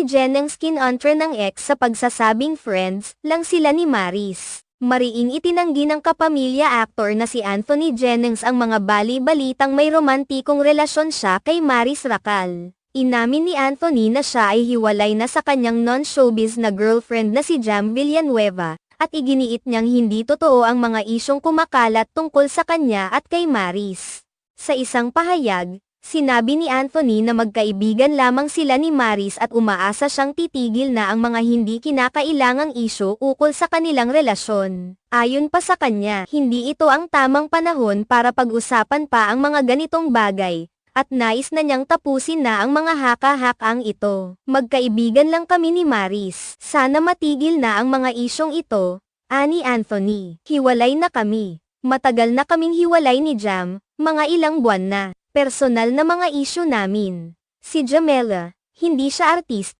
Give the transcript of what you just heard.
ni Jennings kinontra ng ex sa pagsasabing friends lang sila ni Maris. Mariing itinanggi ng kapamilya actor na si Anthony Jennings ang mga bali-balitang may romantikong relasyon siya kay Maris Racal. Inamin ni Anthony na siya ay hiwalay na sa kanyang non-showbiz na girlfriend na si Jam Villanueva, at iginiit niyang hindi totoo ang mga isyong kumakalat tungkol sa kanya at kay Maris. Sa isang pahayag, sinabi ni Anthony na magkaibigan lamang sila ni Maris at umaasa siyang titigil na ang mga hindi kinakailangang isyu ukol sa kanilang relasyon. Ayon pa sa kanya, hindi ito ang tamang panahon para pag-usapan pa ang mga ganitong bagay, at nais na niyang tapusin na ang mga haka-hakang ito. Magkaibigan lang kami ni Maris. Sana matigil na ang mga isyong ito, ani Anthony. Hiwalay na kami. Matagal na kaming hiwalay ni Jam, mga ilang buwan na. Personal na mga isyu namin. Si Jamela, hindi siya artist,